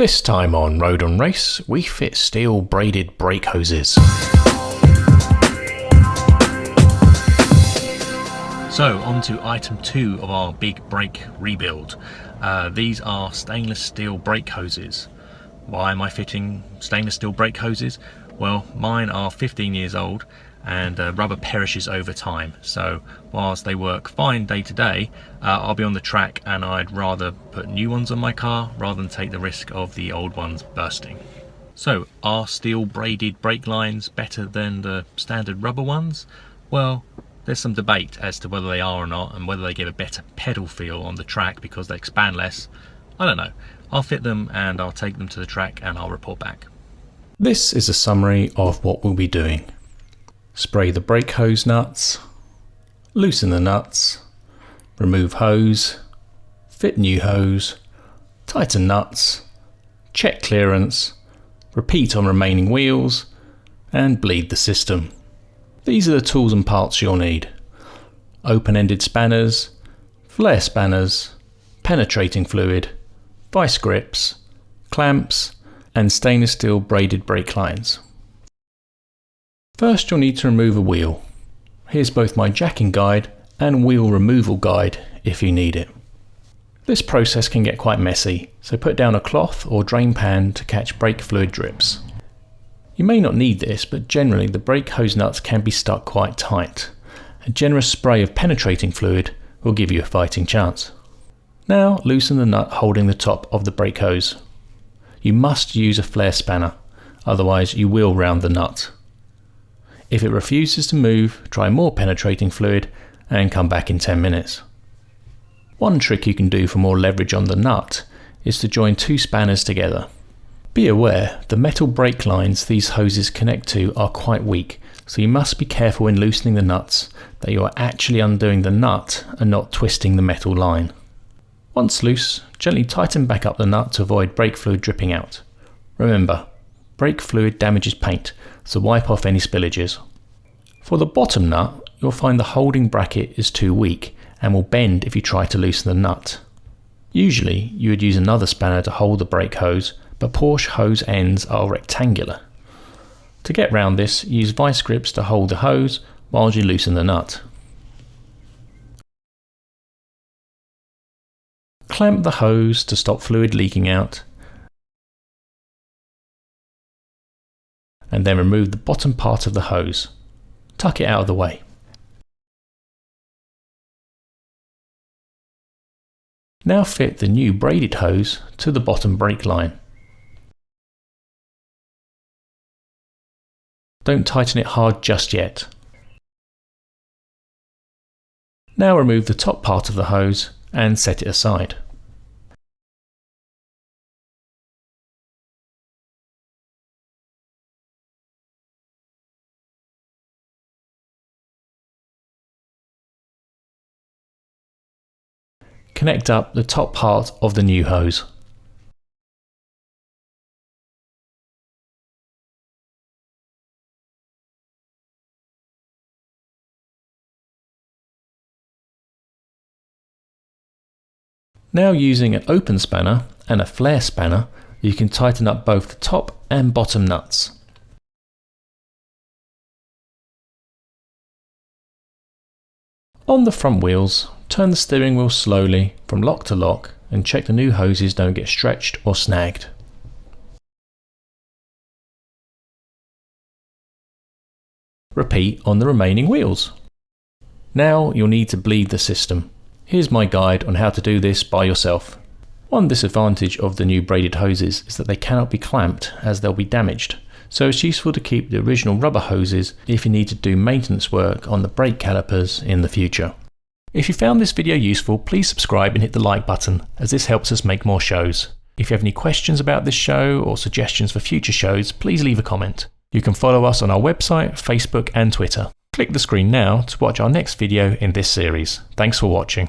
This time on Road and Race, we fit steel braided brake hoses. So on to item 2 of our big brake rebuild. These are stainless steel brake hoses. Why am I fitting stainless steel brake hoses? Well, mine are 15 years old and rubber perishes over time, so whilst they work fine day to day, I'll be on the track and I'd rather put new ones on my car rather than take the risk of the old ones bursting. So are steel braided brake lines better than the standard rubber ones? Well, there's some debate as to whether they are or not, and whether they give a better pedal feel on the track because they expand less. I don't know. I'll fit them and I'll take them to the track and I'll report back. This is a summary of what we'll be doing. Spray the brake hose nuts, loosen the nuts, remove hose, fit new hose, tighten nuts, check clearance, repeat on remaining wheels, and bleed the system. These are the tools and parts you'll need: open-ended spanners, flare spanners, penetrating fluid, vice grips, clamps, and stainless steel braided brake lines. First, you'll need to remove a wheel. Here's both my jacking guide and wheel removal guide if you need it. This process can get quite messy, so put down a cloth or drain pan to catch brake fluid drips. You may not need this, but generally the brake hose nuts can be stuck quite tight. A generous spray of penetrating fluid will give you a fighting chance. Now loosen the nut holding the top of the brake hose. You must use a flare spanner, otherwise you will round the nut. If it refuses to move, try more penetrating fluid and come back in 10 minutes. One trick you can do for more leverage on the nut is to join 2 spanners together. Be aware, the metal brake lines these hoses connect to are quite weak, so you must be careful when loosening the nuts that you are actually undoing the nut and not twisting the metal line. Once loose, gently tighten back up the nut to avoid brake fluid dripping out. Remember, brake fluid damages paint, so wipe off any spillages. For the bottom nut, you'll find the holding bracket is too weak and will bend if you try to loosen the nut. Usually, you would use another spanner to hold the brake hose, but Porsche hose ends are rectangular. To get round this, use vice grips to hold the hose while you loosen the nut. Clamp the hose to stop fluid leaking out, and then remove the bottom part of the hose. Tuck it out of the way. Now fit the new braided hose to the bottom brake line. Don't tighten it hard just yet. Now remove the top part of the hose and set it aside. Connect up the top part of the new hose. Now using an open spanner and a flare spanner, you can tighten up both the top and bottom nuts. On the front wheels, turn the steering wheel slowly from lock to lock and check the new hoses don't get stretched or snagged. Repeat on the remaining wheels. Now you'll need to bleed the system. Here's my guide on how to do this by yourself. One disadvantage of the new braided hoses is that they cannot be clamped as they'll be damaged, so it's useful to keep the original rubber hoses if you need to do maintenance work on the brake calipers in the future. If you found this video useful, please subscribe and hit the like button, as this helps us make more shows. If you have any questions about this show or suggestions for future shows, please leave a comment. You can follow us on our website, Facebook and Twitter. Click the screen now to watch our next video in this series. Thanks for watching.